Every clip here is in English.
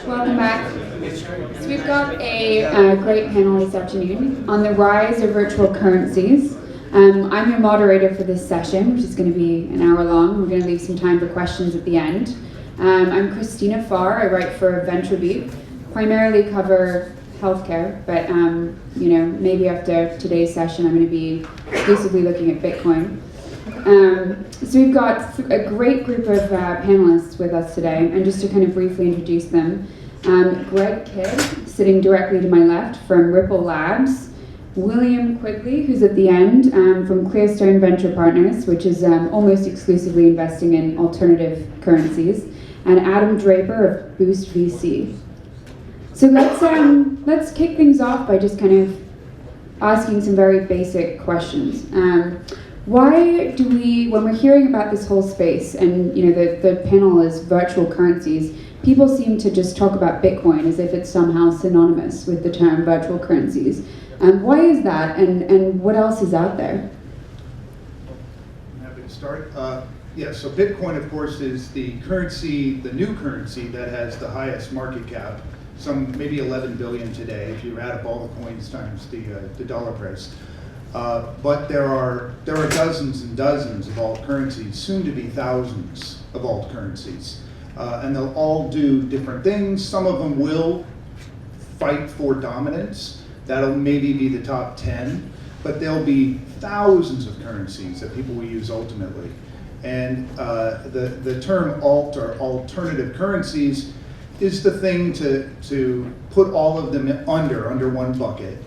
Welcome back. So we've got a great panel this afternoon on the rise of virtual currencies. I'm your moderator for this session, which is going to be an hour long. We're going to leave some time for questions at the end. I'm Christina Farr. I write for VentureBeat, primarily cover healthcare, but maybe after today's session I'm going to be exclusively looking at Bitcoin. So we've got a great group of panelists with us today, and just to kind of briefly introduce them, Greg Kidd, sitting directly to my left from Ripple Labs, William Quigley, who's at the end, from Clearstone Venture Partners, which is almost exclusively investing in alternative currencies, and Adam Draper of Boost VC. So let's kick things off by just kind of asking some very basic questions. Why do we, when we're hearing about this whole space, and the panel is virtual currencies, people seem to just talk about Bitcoin as if it's somehow synonymous with the term virtual currencies. Why is that, and what else is out there? I'm happy to start. So Bitcoin, of course, is the currency, the new currency that has the highest market cap, some maybe 11 billion today, if you add up all the coins times the dollar price. But there are dozens and dozens of alt currencies, soon to be thousands of alt currencies. And they'll all do different things. Some of them will fight for dominance. That'll maybe be the top 10, but there'll be thousands of currencies that people will use ultimately. And the term alt or alternative currencies is the thing to put all of them under one bucket.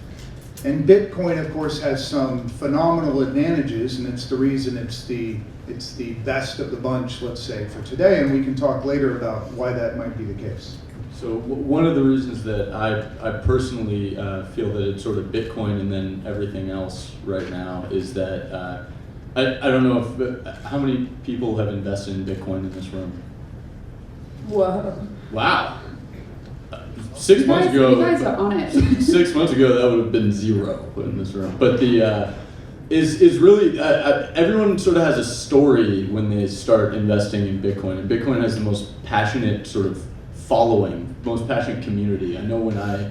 And Bitcoin, of course, has some phenomenal advantages, and it's the reason it's the best of the bunch, let's say, for today, and we can talk later about why that might be the case. So one of the reasons that I personally feel that it's sort of Bitcoin and then everything else right now is that I don't know how many people have invested in Bitcoin in this room? Whoa. Wow. 6 months ago, you guys are on it. 6 months ago, that would have been zero in this room. But the is really everyone sort of has a story when they start investing in Bitcoin, and Bitcoin has the most passionate sort of following, most passionate community. I know when I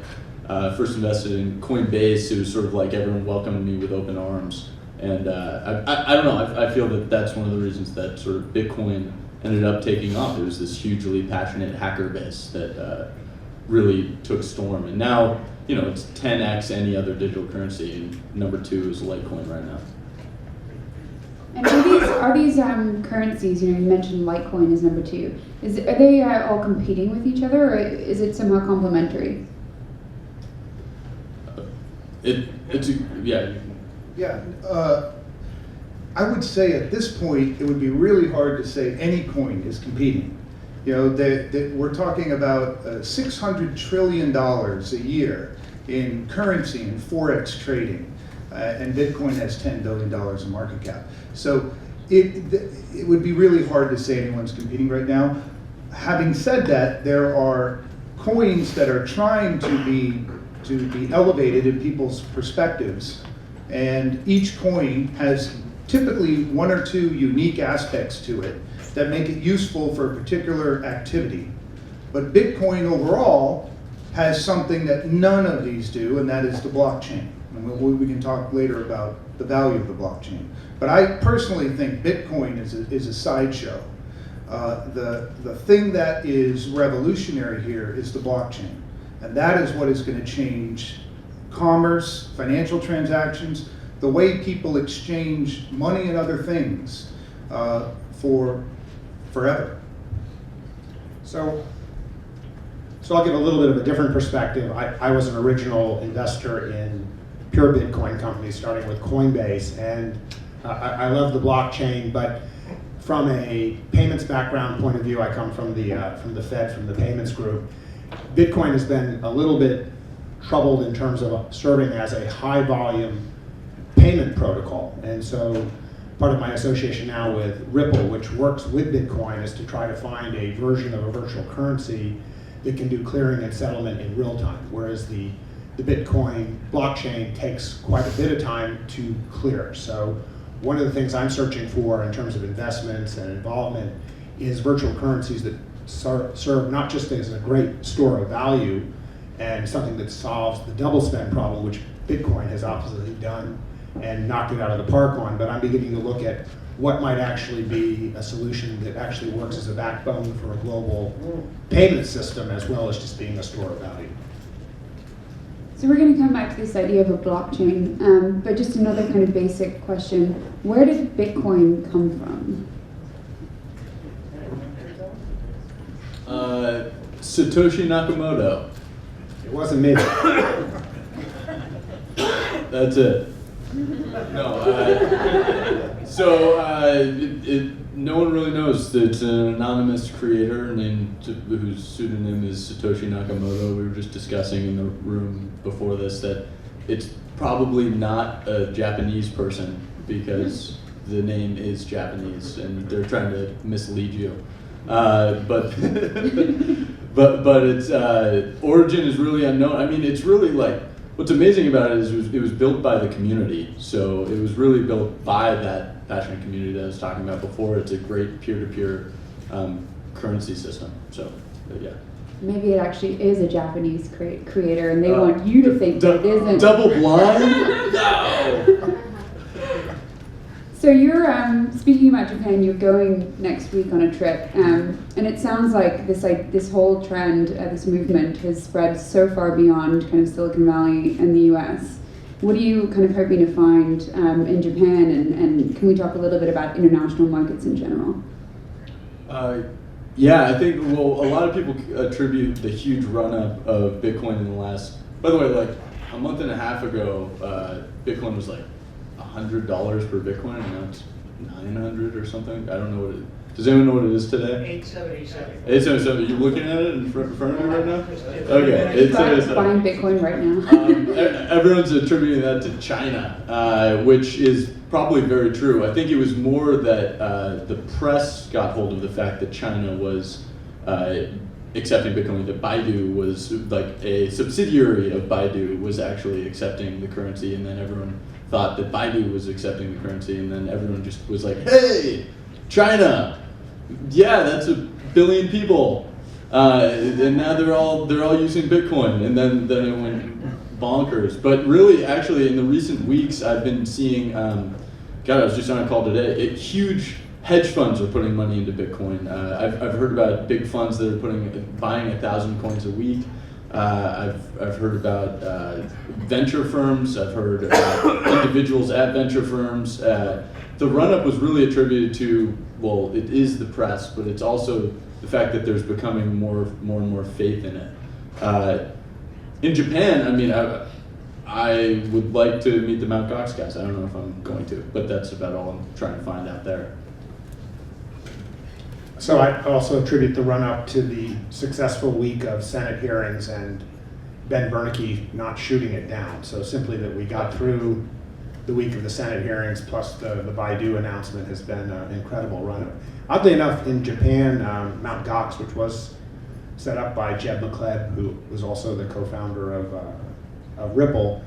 first invested in Coinbase, it was sort of like everyone welcomed me with open arms, and I don't know. I feel that that's one of the reasons that sort of Bitcoin ended up taking off. It was this hugely passionate hacker base that really took storm, and now it's 10x any other digital currency, and number 2 is Litecoin right now. And are these currencies? You mentioned Litecoin is number 2. Are they all competing with each other, or is it somehow complementary? I would say at this point it would be really hard to say any coin is competing. We're talking about $600 trillion a year in currency and forex trading, and Bitcoin has $10 billion in market cap. So it would be really hard to say anyone's competing right now. Having said that, there are coins that are trying to be elevated in people's perspectives, and each coin has typically 1 or 2 unique aspects to it that make it useful for a particular activity. But Bitcoin overall has something that none of these do, and that is the blockchain. And we can talk later about the value of the blockchain. But I personally think Bitcoin is a sideshow. The thing that is revolutionary here is the blockchain. And that is what is going to change commerce, financial transactions, the way people exchange money and other things for forever. So I'll give a little bit of a different perspective. I was an original investor in pure Bitcoin companies, starting with Coinbase, and I love the blockchain, but from a payments background point of view, I come from the Fed, from the payments group. Bitcoin has been a little bit troubled in terms of serving as a high volume payment protocol, and so part of my association now with Ripple, which works with Bitcoin, is to try to find a version of a virtual currency that can do clearing and settlement in real time, whereas the Bitcoin blockchain takes quite a bit of time to clear. So one of the things I'm searching for in terms of investments and involvement is virtual currencies that serve not just as a great store of value and something that solves the double spend problem, which Bitcoin has obviously done and knocked it out of the park on, but I'm beginning to look at what might actually be a solution that actually works as a backbone for a global payment system as well as just being a store of value. So we're going to come back to this idea of a blockchain, but just another kind of basic question. Where did Bitcoin come from? Satoshi Nakamoto. It wasn't me. That's it. No. No one really knows. It's an anonymous creator whose pseudonym is Satoshi Nakamoto. We were just discussing in the room before this that it's probably not a Japanese person because the name is Japanese and they're trying to mislead you. But its origin is really unknown. I mean, it's really like, what's amazing about it is it was built by the community. So it was really built by that passionate community that I was talking about before. It's a great peer-to-peer currency system. So, yeah. Maybe it actually is a Japanese creator and they want you to think that it isn't. Double blind? No! So you're, speaking about Japan, you're going next week on a trip, and it sounds like this whole trend, this movement has spread so far beyond kind of Silicon Valley and the US. What are you kind of hoping to find in Japan, and can we talk a little bit about international markets in general? Yeah, I think, well, a lot of people attribute the huge run-up of Bitcoin in the last, by the way, like a month and a half ago, Bitcoin was like $100 per Bitcoin, and now it's 900 or something. I don't know what it. Does anyone know what it is today? 877. 877. You looking at it in front of me right now? Okay, 877. Buying Bitcoin right now. Everyone's attributing that to China, which is probably very true. I think it was more that the press got hold of the fact that China was accepting Bitcoin, that Baidu was like a subsidiary of Baidu was actually accepting the currency, and then everyone thought that Baidu was accepting the currency, and then everyone just was like, hey, China, yeah, that's 1 billion people, and now they're all using Bitcoin, and then it went bonkers. But really, actually, in the recent weeks, I've been seeing, God, I was just on a call today, huge hedge funds are putting money into Bitcoin. I've heard about big funds that are buying 1,000 coins a week. I've heard about venture firms. I've heard about individuals at venture firms. The run-up was really attributed to, well, it is the press, but it's also the fact that there's becoming more and more faith in it. In Japan, I mean, I would like to meet the Mt. Gox guys. I don't know if I'm going to, but that's about all I'm trying to find out there. So I also attribute the run-up to the successful week of Senate hearings and Ben Bernanke not shooting it down. So simply that we got through the week of the Senate hearings plus the Baidu announcement has been an incredible run-up. Oddly enough, in Japan, Mt. Gox, which was set up by Jeb McCleb, who was also the co-founder of Ripple,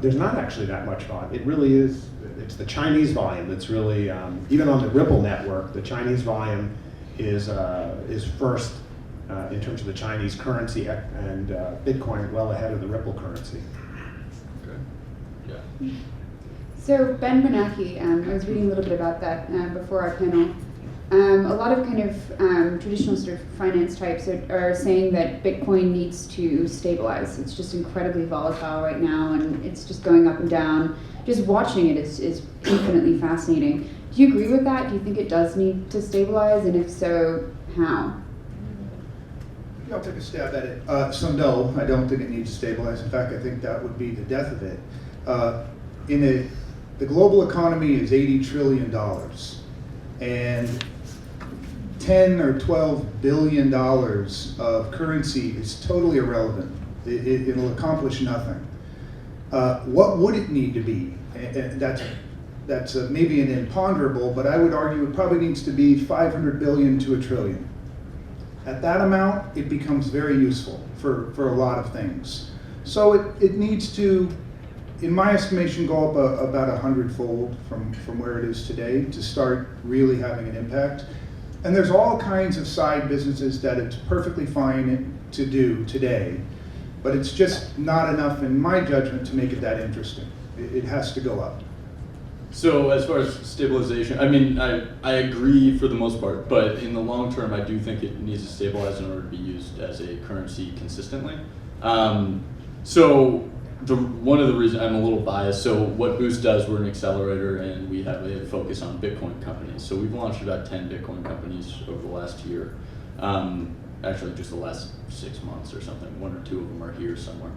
there's not actually that much volume. It really is, it's the Chinese volume that's really, even on the Ripple network, the Chinese volume is first in terms of the Chinese currency, and Bitcoin well ahead of the Ripple currency. Okay. Yeah. So Ben Bernanke, I was reading a little bit about that before our panel. A lot of kind of traditional sort of finance types are saying that Bitcoin needs to stabilize. It's just incredibly volatile right now, and it's just going up and down. Just watching it is infinitely fascinating. Do you agree with that? Do you think it does need to stabilize, and if so, how? Yeah, I'll take a stab at it. So no, I don't think it needs to stabilize. In fact, I think that would be the death of it. The global economy is $80 trillion, and 10 or 12 billion dollars of currency is totally irrelevant. It'll accomplish nothing. What would it need to be? And that's maybe an imponderable, but I would argue it probably needs to be 500 billion to $1 trillion. At that amount, it becomes very useful for a lot of things. So it needs to, in my estimation, go up about 100-fold from where it is today to start really having an impact. And there's all kinds of side businesses that it's perfectly fine to do today, but it's just not enough, in my judgment, to make it that interesting. It has to go up. So as far as stabilization, I mean, I agree for the most part, but in the long term, I do think it needs to stabilize in order to be used as a currency consistently. So one of the reasons I'm a little biased, so what Boost does, we're an accelerator and we have a focus on Bitcoin companies. So we've launched about 10 Bitcoin companies over the last year. Actually just the last 6 months or something. 1 or 2 of them are here somewhere.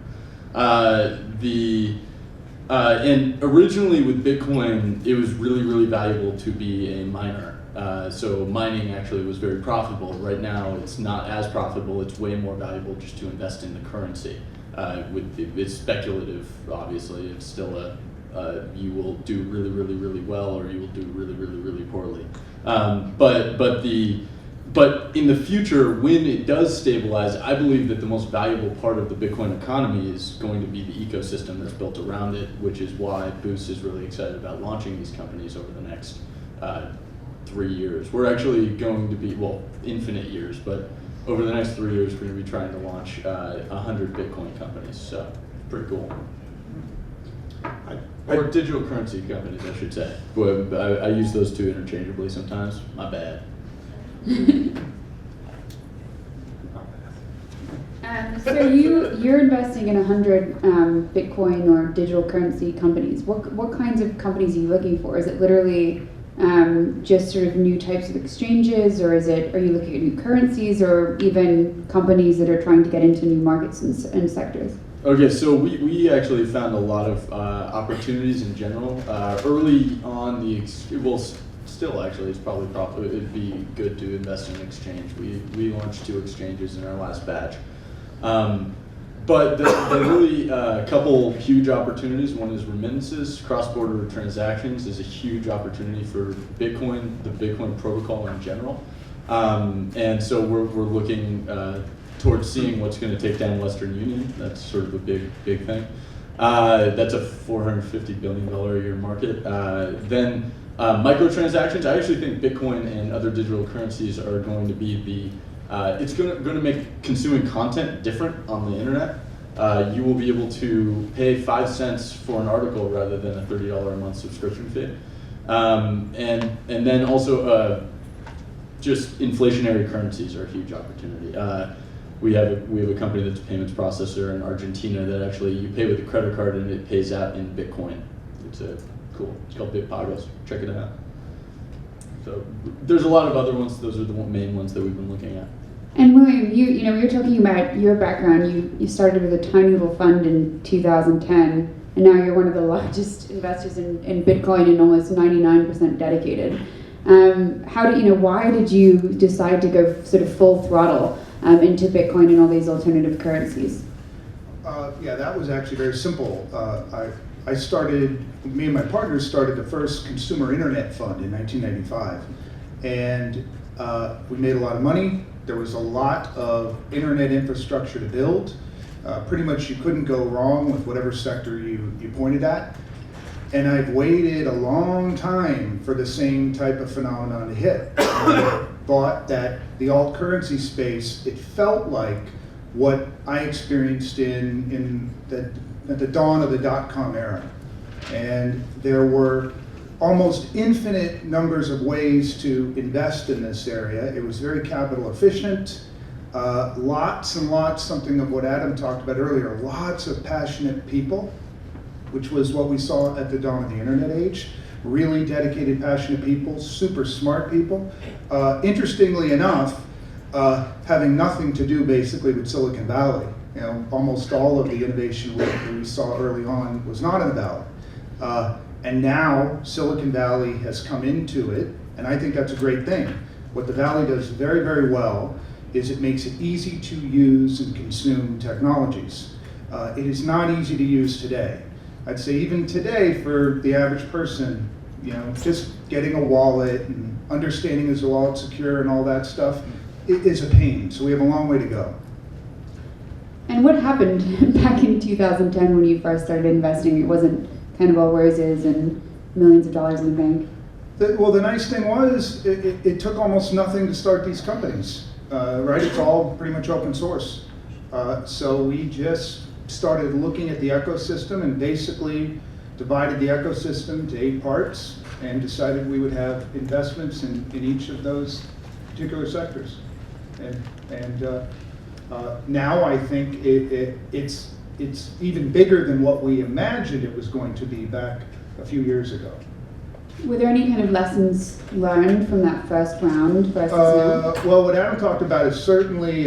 And originally with Bitcoin, it was really, really valuable to be a miner. So mining actually was very profitable. Right now, it's not as profitable. It's way more valuable just to invest in the currency. It's speculative, obviously. It's still you will do really, really, really well, or you will do really, really, really poorly. But in the future, when it does stabilize, I believe that the most valuable part of the Bitcoin economy is going to be the ecosystem that's built around it, which is why Boost is really excited about launching these companies over the next 3 years. We're actually going to be, well, infinite years, but over the next 3 years, we're going to be trying to launch 100 Bitcoin companies, so pretty cool. Or digital currency companies, I should say. Boy, I use those two interchangeably sometimes. My bad. So you're investing in 100 Bitcoin or digital currency companies. What kinds of companies are you looking for? Is it literally just sort of new types of exchanges, or are you looking at new currencies, or even companies that are trying to get into new markets and sectors? Okay, so we actually found a lot of opportunities in general. Early on, still actually, it's probably it'd be good to invest in an exchange. We launched 2 exchanges in our last batch. But there are really a couple huge opportunities. One is remittances. Cross-border transactions is a huge opportunity for Bitcoin, the Bitcoin protocol in general. And so we're looking towards seeing what's going to take down Western Union. That's sort of a big thing. That's a $450 billion a year market. Then microtransactions. I actually think Bitcoin and other digital currencies are going to be it's going to make consuming content different on the internet. You will be able to pay 5 cents for an article rather than a $30 a month subscription fee. And then also just inflationary currencies are a huge opportunity. We have a company that's a payments processor in Argentina that actually you pay with a credit card and it pays out in Bitcoin. It's cool. It's called BitPagos. Check it out. So there's a lot of other ones. Those are the main ones that we've been looking at. And William, you know, we were talking about your background. You started with a tiny little fund in 2010, and now you're one of the largest investors in Bitcoin and almost 99% dedicated. Why did you decide to go sort of full throttle into Bitcoin and all these alternative currencies? Yeah, that was actually very simple. Me and my partners started the first consumer internet fund in 1995, and we made a lot of money. There was a lot of internet infrastructure to build. Pretty much you couldn't go wrong with whatever sector you pointed at. And I've waited a long time for the same type of phenomenon to hit. I thought that the alt currency space, it felt like what I experienced at the dawn of the dot-com era. And there were almost infinite numbers of ways to invest in this area. It was very capital efficient. Lots and lots, something of what Adam talked about earlier, lots of passionate people, which was what we saw at the dawn of the internet age. Really dedicated, passionate people, super smart people. Interestingly enough, having nothing to do basically with Silicon Valley. You know, almost all of the innovation we saw early on was not in the Valley. And now Silicon Valley has come into it, and I think that's a great thing. What the Valley does very, very well is it makes it easy to use and consume technologies. It is not easy to use today. I'd say even today for the average person, you know, just getting a wallet and understanding is the wallet secure and all that stuff, it is a pain. So we have a long way to go. And what happened back in 2010 when you first started investing? It wasn't kind of all roses and millions of dollars in the bank. Well, the nice thing was, it took almost nothing to start these companies, right? It's all pretty much open source. So we just started looking at the ecosystem and basically divided the ecosystem to 8 parts and decided we would have investments in each of those particular sectors. And now I think it's even bigger than what we imagined it was going to be back a few years ago. Were there any kind of lessons learned from that first round versus now? Well, what Adam talked about is certainly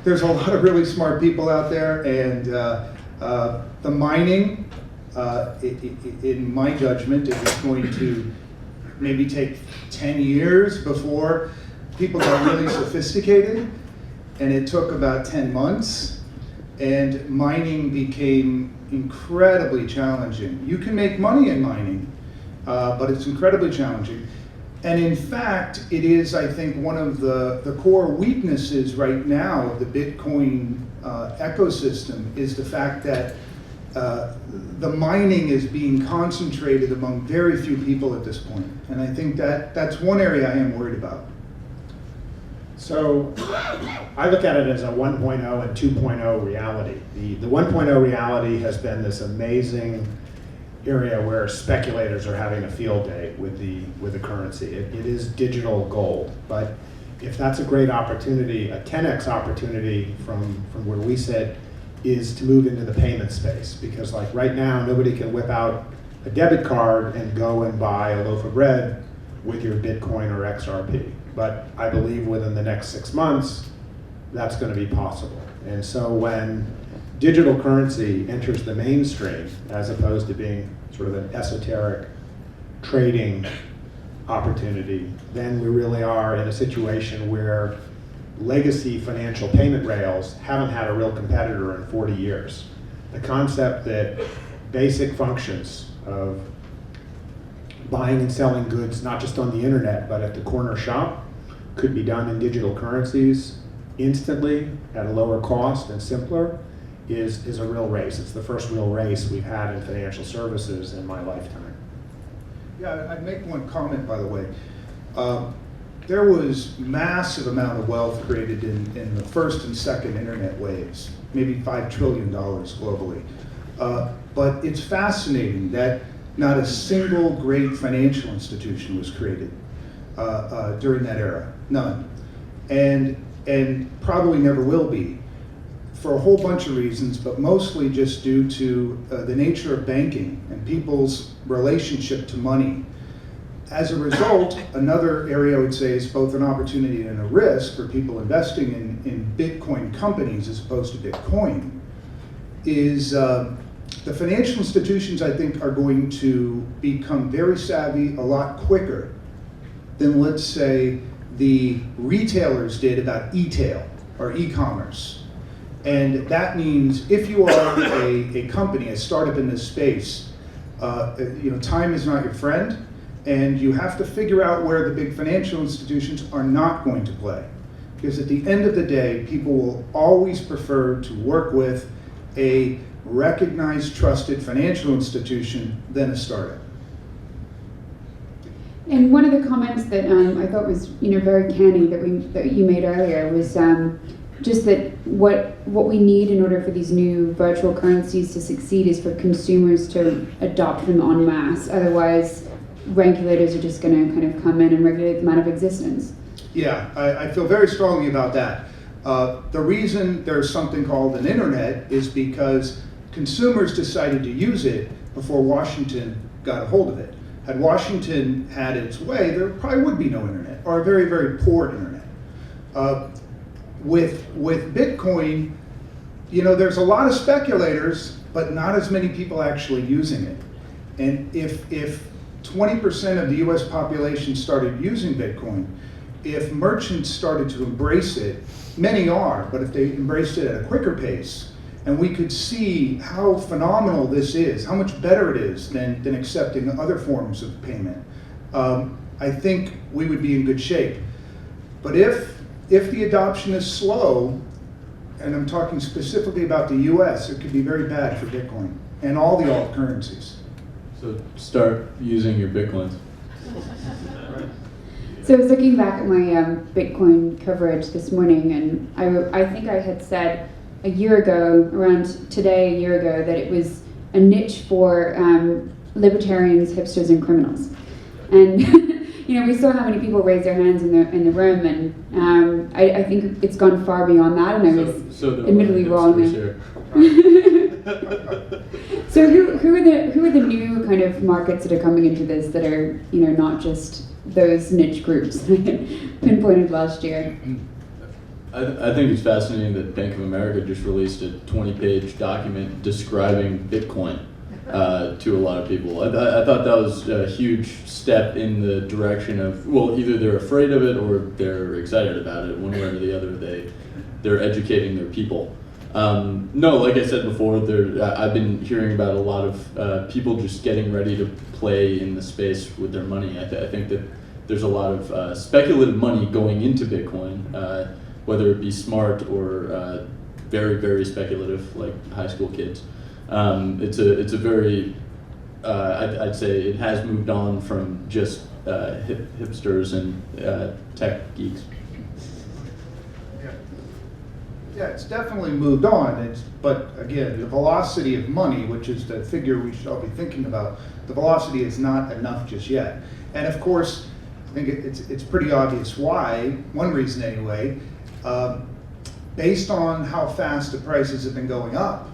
there's a lot of really smart people out there, and the mining, in my judgment, is going to maybe take 10 years before people got really sophisticated, and it took about 10 months, and mining became incredibly challenging. You can make money in mining, but it's incredibly challenging. And in fact, it is, I think, one of the core weaknesses right now of the Bitcoin ecosystem is the fact that the mining is being concentrated among very few people at this point. And I think that's one area I am worried about. So I look at it as a 1.0 and 2.0 reality. The 1.0 reality has been this amazing area where speculators are having a field day with the currency. It is digital gold, but if that's a great opportunity, a 10x opportunity from where we sit is to move into the payment space, because like right now nobody can whip out a debit card and go and buy a loaf of bread with your Bitcoin or XRP. But I believe within the next 6 months that's going to be possible. And so when digital currency enters the mainstream, as opposed to being sort of an esoteric trading opportunity, then we really are in a situation where legacy financial payment rails haven't had a real competitor in 40 years. The concept that basic functions of buying and selling goods, not just on the internet, but at the corner shop, could be done in digital currencies instantly at a lower cost and simpler, is a real race. It's the first real race we've had in financial services in my lifetime. Yeah, I'd make one comment, by the way. There was massive amount of wealth created in the first and second internet waves, maybe $5 trillion globally. But it's fascinating that not a single great financial institution was created during that era, none. And probably never will be, for a whole bunch of reasons, but mostly just due to the nature of banking and people's relationship to money. As a result, another area I would say is both an opportunity and a risk for people investing in Bitcoin companies as opposed to Bitcoin, is the financial institutions, I think, are going to become very savvy a lot quicker than, let's say, the retailers did about e-tail or e-commerce. And that means if you are a company, a startup in this space, time is not your friend, and you have to figure out where the big financial institutions are not going to play. Because at the end of the day, people will always prefer to work with a recognized, trusted financial institution than a startup. And one of the comments that I thought was very canny that you made earlier was just that what we need in order for these new virtual currencies to succeed is for consumers to adopt them en masse. Otherwise, regulators are just going to kind of come in and regulate them out of existence. Yeah, I feel very strongly about that. The reason there's something called an internet is because consumers decided to use it before Washington got a hold of it. Had Washington had its way, there probably would be no internet, or a very, very poor internet. With Bitcoin, there's a lot of speculators, but not as many people actually using it. And if 20% of the US population started using Bitcoin, if merchants started to embrace it, many are, but if they embraced it at a quicker pace, and we could see how phenomenal this is, how much better it is than accepting other forms of payment, I think we would be in good shape. But if the adoption is slow, and I'm talking specifically about the US, it could be very bad for Bitcoin and all the alt currencies. So start using your Bitcoins. So I was looking back at my Bitcoin coverage this morning, and I think I had said a year ago, around today, a year ago, that it was a niche for libertarians, hipsters, and criminals. And we saw how many people raised their hands in the room, and I think it's gone far beyond that. And I was admittedly wrong. So who are the new kind of markets that are coming into this that are not just those niche groups pinpointed last year? I think it's fascinating that Bank of America just released a 20-page document describing Bitcoin to a lot of people. I thought that was a huge step in the direction of, well, either they're afraid of it or they're excited about it. One way or the other, they're educating their people. No, like I said before, I've been hearing about a lot of people just getting ready to play in the space with their money. I think that there's a lot of speculative money going into Bitcoin, whether it be smart or very, very speculative, like high school kids. It's a very, I'd say it has moved on from just hipsters and tech geeks. Yeah, it's definitely moved on. But again, the velocity of money, which is the figure we should all be thinking about, the velocity is not enough just yet. And of course, I think it's pretty obvious why. One reason anyway, based on how fast the prices have been going up.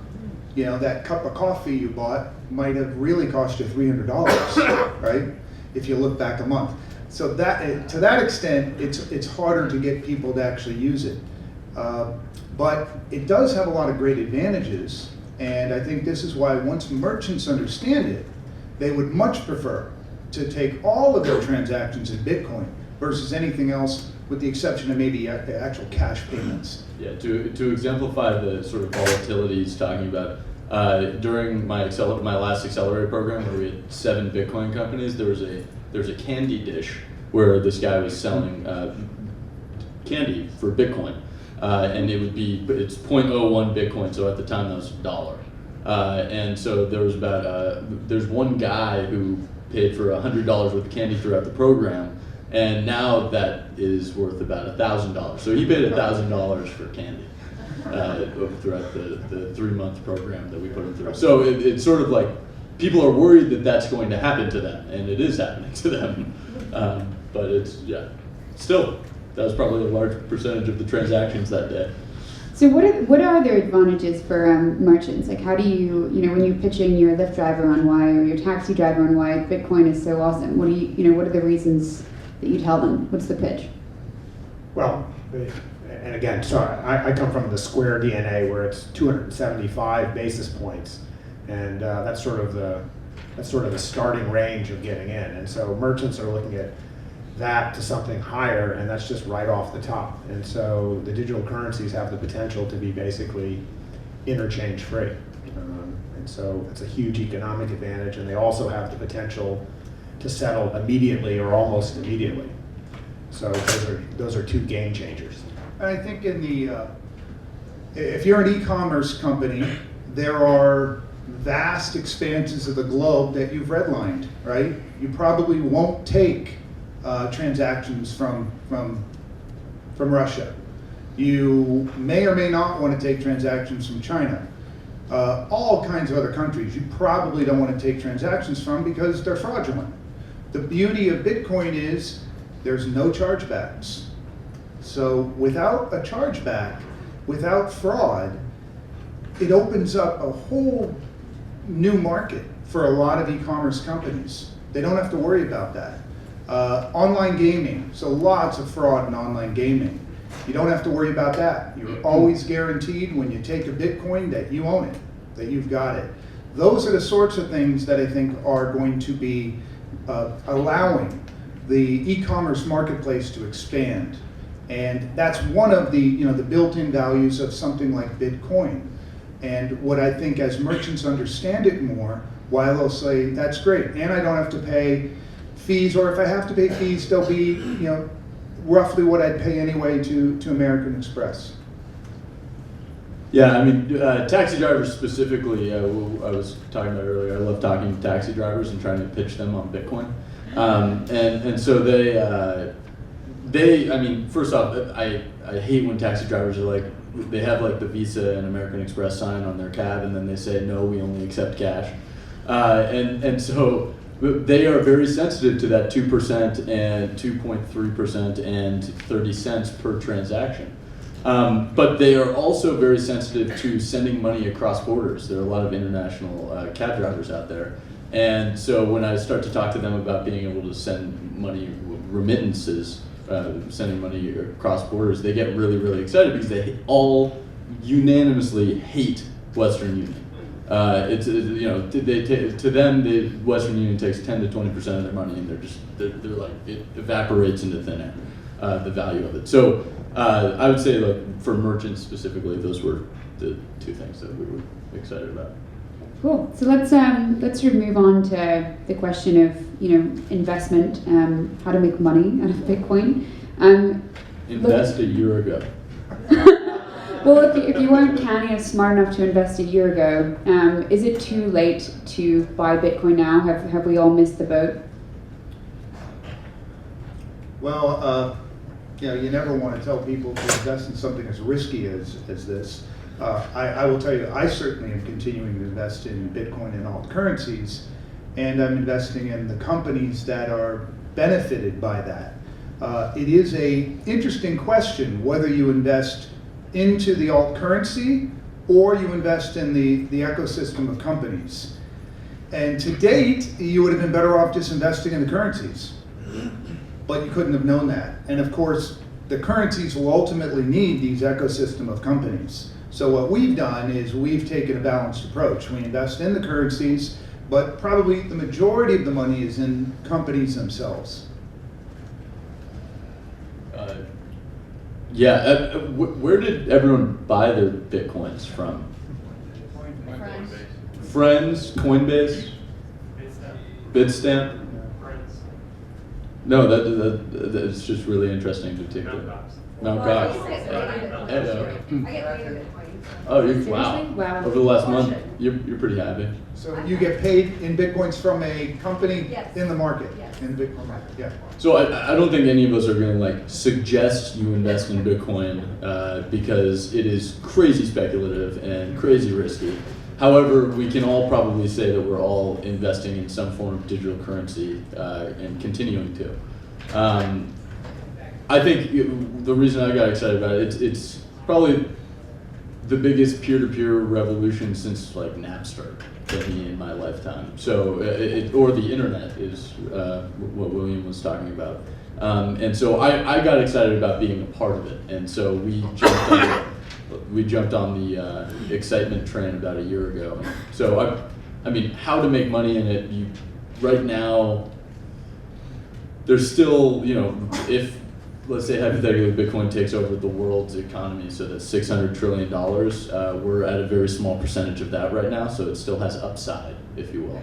That cup of coffee you bought might have really cost you $300, right? If you look back a month. So that, to that extent, it's harder to get people to actually use it. But it does have a lot of great advantages, and I think this is why once merchants understand it, they would much prefer to take all of their transactions in Bitcoin versus anything else, with the exception of maybe actual cash payments. Yeah, to exemplify the sort of volatility he's talking about, during my last accelerator program where we had 7 Bitcoin companies, there was a candy dish where this guy was selling candy for Bitcoin. And it's 0.01 Bitcoin, so at the time that was $1. And so there was there's one guy who paid for $100 worth of candy throughout the program, and now that is worth about $1,000. So he paid $1,000 for candy throughout the 3-month program that we put him through. So it's sort of like people are worried that that's going to happen to them, and it is happening to them. But still. That was probably a large percentage of the transactions that day. So what are their advantages for merchants? Like, how do you, when you're pitching your Lyft driver on why, or your taxi driver on why Bitcoin is so awesome, what are the reasons that you tell them? What's the pitch? Well, and again, so I come from the Square DNA where it's 275 basis points, and that's sort of the starting range of getting in. And so merchants are looking at that to something higher, and that's just right off the top. And so the digital currencies have the potential to be basically interchange free. And so it's a huge economic advantage, and they also have the potential to settle immediately or almost immediately. So those are 2 game changers. And I think if you're an e-commerce company, there are vast expanses of the globe that you've redlined, right? You probably won't take transactions from Russia. You may or may not want to take transactions from China. All kinds of other countries you probably don't want to take transactions from because they're fraudulent. The beauty of Bitcoin is there's no chargebacks. So without a chargeback, without fraud, it opens up a whole new market for a lot of e-commerce companies. They don't have to worry about that. Online gaming, so lots of fraud in online gaming. You don't have to worry about that. You're always guaranteed when you take a Bitcoin that you own it, that you've got it. Those are the sorts of things that I think are going to be allowing the e-commerce marketplace to expand. And that's one of the built-in values of something like Bitcoin. And what I think as merchants understand it more, while they'll say, that's great, and I don't have to pay fees, or if I have to pay fees, they'll be roughly what I'd pay anyway to American Express. Yeah, I mean, taxi drivers specifically, I was talking about earlier, I love talking to taxi drivers and trying to pitch them on Bitcoin. And so I mean, first off, I hate when taxi drivers are like, they have like the Visa and American Express sign on their cab, and then they say, no, we only accept cash. And so they are very sensitive to that 2% and 2.3% and 30 cents per transaction. But they are also very sensitive to sending money across borders. There are a lot of international cab drivers out there. And so when I start to talk to them about being able to send money, remittances, sending money across borders, they get really, really excited because they all unanimously hate Western Union. To them, the Western Union takes 10 to 20% of their money, and they're like, it evaporates into thin air, the value of it. So I would say, like, for merchants specifically, those were the two things that we were excited about. Cool. So let's sort of move on to the question of investment, how to make money out of Bitcoin. Invest a year ago. Well, if you weren't canny and smart enough to invest a year ago, is it too late to buy Bitcoin now? Have we all missed the boat? Well, you never want to tell people to invest in something as risky as this. I will tell you, I certainly am continuing to invest in Bitcoin and alt currencies, and I'm investing in the companies that are benefited by that. It is an interesting question whether you invest into the alt currency or you invest in the ecosystem of companies. And to date, you would have been better off just investing in the currencies, but you couldn't have known that. And of course, the currencies will ultimately need these ecosystem of companies. So what we've done is we've taken a balanced approach. We invest in the currencies, but probably the majority of the money is in companies themselves. Where did everyone buy their Bitcoins from? Friends, Coinbase, Bitstamp. No, that's just really interesting to take. Mt. Gox. Oh, wow. Over the last month, you're pretty happy. So you get paid in Bitcoins from a company in the market, in the Bitcoin market, yeah. So I don't think any of us are going to suggest you invest in Bitcoin because it is crazy speculative and crazy risky. However, we can all probably say that we're all investing in some form of digital currency and continuing to. I think the reason I got excited about it, it's probably the biggest peer-to-peer revolution since Napster to me in my lifetime. So, or the internet is what William was talking about. And so I got excited about being a part of it. And so we jumped on the excitement train about a year ago. So I mean, how to make money in it? Right now, there's still, if let's say hypothetically Bitcoin takes over the world's economy, so that's $600 trillion. We're at a very small percentage of that right now, so it still has upside, if you will.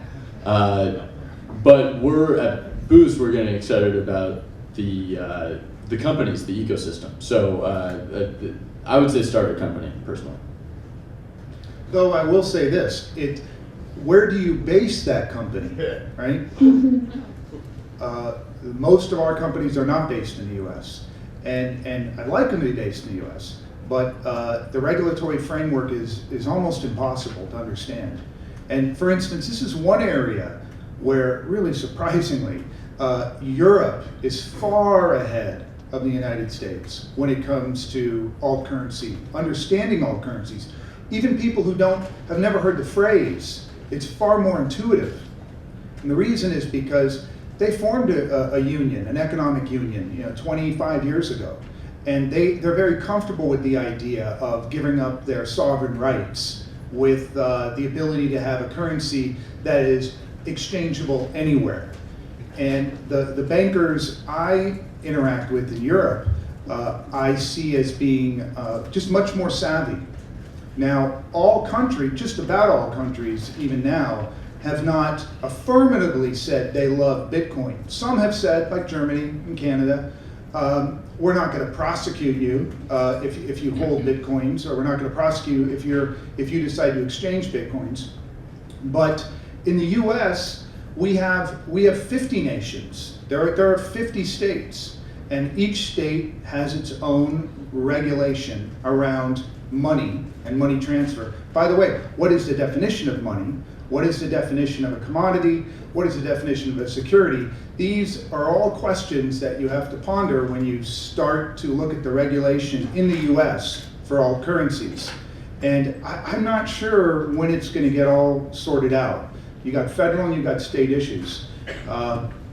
But we're at Boost, we're getting excited about the companies, the ecosystem. So I would say start a company, personally. Though I will say this, where do you base that company, right? Most of our companies are not based in the U.S. And I'd like them to be based in the U.S., but the regulatory framework is almost impossible to understand. And for instance, this is one area where, really surprisingly, Europe is far ahead of the United States when it comes to alt currency, understanding alt currencies. Even people who have never heard the phrase, it's far more intuitive. And the reason is because they formed a union, an economic union, 25 years ago. And they're very comfortable with the idea of giving up their sovereign rights with the ability to have a currency that is exchangeable anywhere. And the bankers I interact with in Europe, I see as being just much more savvy. Now, just about all countries, even now, have not affirmatively said they love Bitcoin. Some have said, like Germany and Canada, we're not going to prosecute you if you hold Bitcoins, or we're not going to prosecute you if you decide to exchange Bitcoins. But in the US, we have 50 nations. There are 50 states, and each state has its own regulation around money and money transfer. By the way, what is the definition of money? What is the definition of a commodity? What is the definition of a security? These are all questions that you have to ponder when you start to look at the regulation in the US for all currencies. And I'm not sure when it's going to get all sorted out. You got federal and you got state issues.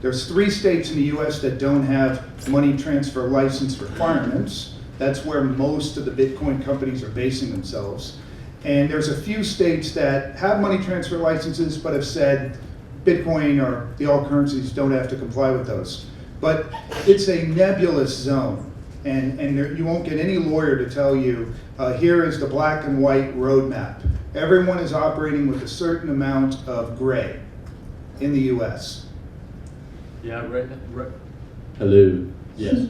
There's 3 states in the US that don't have money transfer license requirements. That's where most of the Bitcoin companies are basing themselves. And there's a few states that have money transfer licenses but have said Bitcoin or the all currencies don't have to comply with those. But it's a nebulous zone, and you won't get any lawyer to tell you, here is the black and white roadmap. Everyone is operating with a certain amount of gray in the US. Yeah, right. Hello. Yes.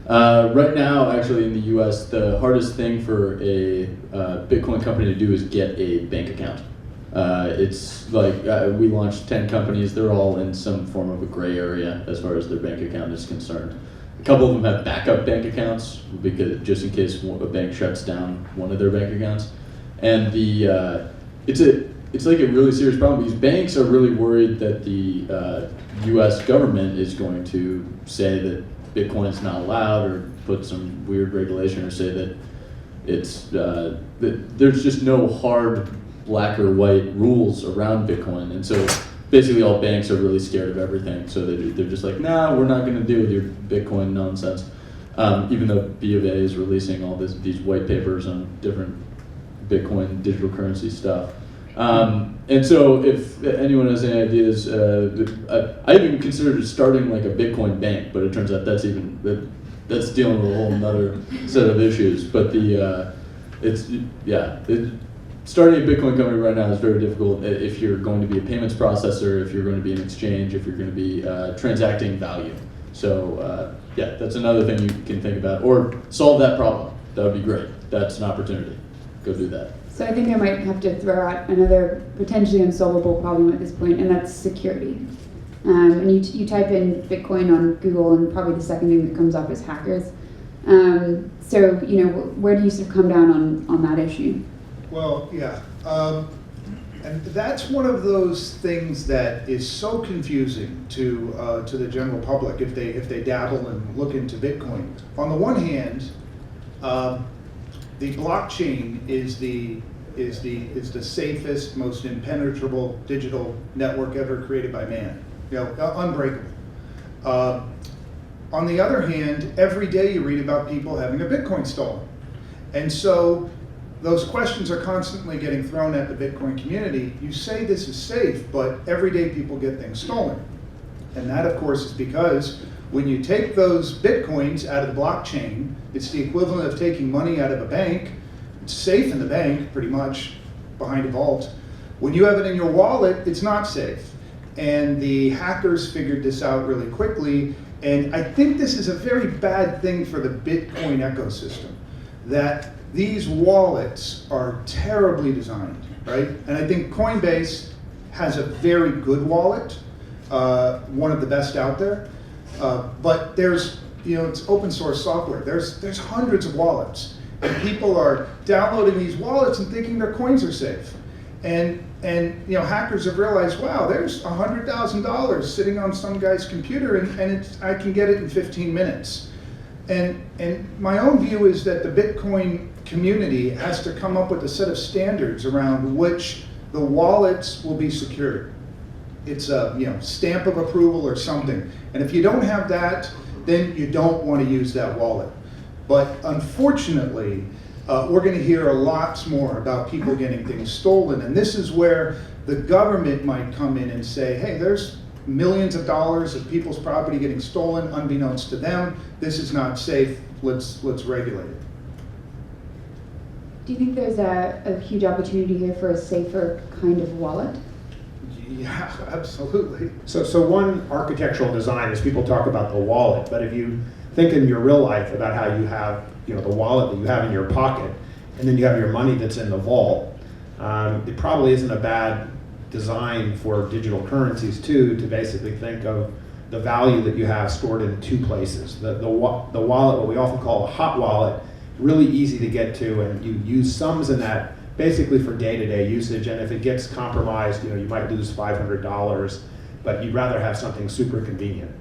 Right now, actually, in the U.S., the hardest thing for a Bitcoin company to do is get a bank account. It's like we launched 10 companies. They're all in some form of a gray area as far as their bank account is concerned. A couple of them have backup bank accounts because just in case a bank shuts down one of their bank accounts. And it's like a really serious problem because banks are really worried that the U.S. government is going to say that Bitcoin is not allowed, or put some weird regulation, or say that it's that there's just no hard black or white rules around Bitcoin, and so basically all banks are really scared of everything. So they're just like, nah, we're not going to deal with your Bitcoin nonsense. Even though B of A is releasing all these white papers on different Bitcoin digital currency stuff. And so if anyone has any ideas, I even considered starting like a Bitcoin bank, but it turns out that's dealing with a whole another set of issues. But starting a Bitcoin company right now is very difficult if you're going to be a payments processor, if you're going to be an exchange, if you're going to be transacting value. So that's another thing you can think about, or solve that problem. That would be great. That's an opportunity. Go do that. So I think I might have to throw out another potentially unsolvable problem at this point, and that's security. And you type in Bitcoin on Google, and probably the second thing that comes up is hackers. So where do you sort of come down on that issue? Well, yeah, and that's one of those things that is so confusing to the general public if they dabble and look into Bitcoin. On the one hand, the blockchain is the safest, most impenetrable digital network ever created by man. Unbreakable. On the other hand, every day you read about people having a Bitcoin stolen, and so those questions are constantly getting thrown at the Bitcoin community. You say this is safe, but every day people get things stolen, and that, of course, is because when you take those Bitcoins out of the blockchain, it's the equivalent of taking money out of a bank. It's safe in the bank, pretty much, behind a vault. When you have it in your wallet, it's not safe. And the hackers figured this out really quickly, and I think this is a very bad thing for the Bitcoin ecosystem, that these wallets are terribly designed, right? And I think Coinbase has a very good wallet, one of the best out there. But there's, it's open source software. There's hundreds of wallets, and people are downloading these wallets and thinking their coins are safe. And hackers have realized, wow, there's $100,000 sitting on some guy's computer, and I can get it in 15 minutes. And my own view is that the Bitcoin community has to come up with a set of standards around which the wallets will be secured. It's a stamp of approval or something. And if you don't have that, then you don't want to use that wallet. But unfortunately, we're going to hear a lot more about people getting things stolen. And this is where the government might come in and say, hey, there's millions of dollars of people's property getting stolen unbeknownst to them. This is not safe. Let's regulate it. Do you think there's a huge opportunity here for a safer kind of wallet? Yeah, absolutely. So one architectural design is people talk about the wallet, but if you think in your real life about how you have the wallet that you have in your pocket, and then you have your money that's in the vault, it probably isn't a bad designed for digital currencies too, to basically think of the value that you have stored in two places. The wallet, what we often call a hot wallet, really easy to get to, and you use sums in that basically for day-to-day usage, and if it gets compromised, you might lose $500, but you'd rather have something super convenient.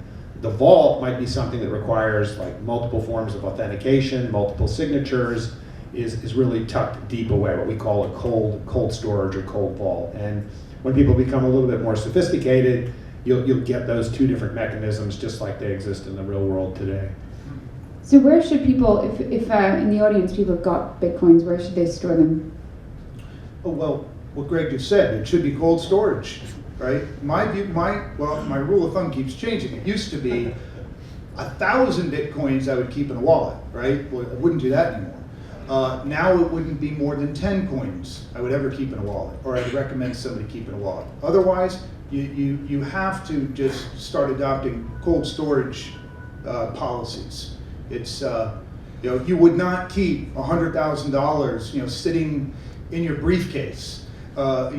The vault might be something that requires like multiple forms of authentication, multiple signatures, is really tucked deep away, what we call a cold storage or cold vault. And when people become a little bit more sophisticated, you'll get those two different mechanisms just like they exist in the real world today. So where should people, if in the audience people have got Bitcoins, where should they store them? Oh, well, what Greg just said, it should be cold storage, right? My rule of thumb keeps changing. It used to be 1,000 Bitcoins I would keep in a wallet, right? Well, I wouldn't do that anymore. Now it wouldn't be more than 10 coins I would ever keep in a wallet, or I'd recommend somebody keep in a wallet. Otherwise, you have to just start adopting cold storage policies. It's you would not keep $100,000 sitting in your briefcase. Your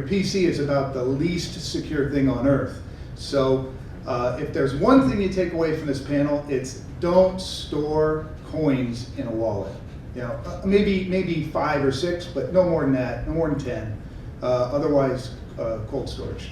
PC is about the least secure thing on earth. So if there's one thing you take away from this panel, it's don't store coins in a wallet. Maybe 5 or 6, but no more than that, no more than 10. Otherwise, cold storage.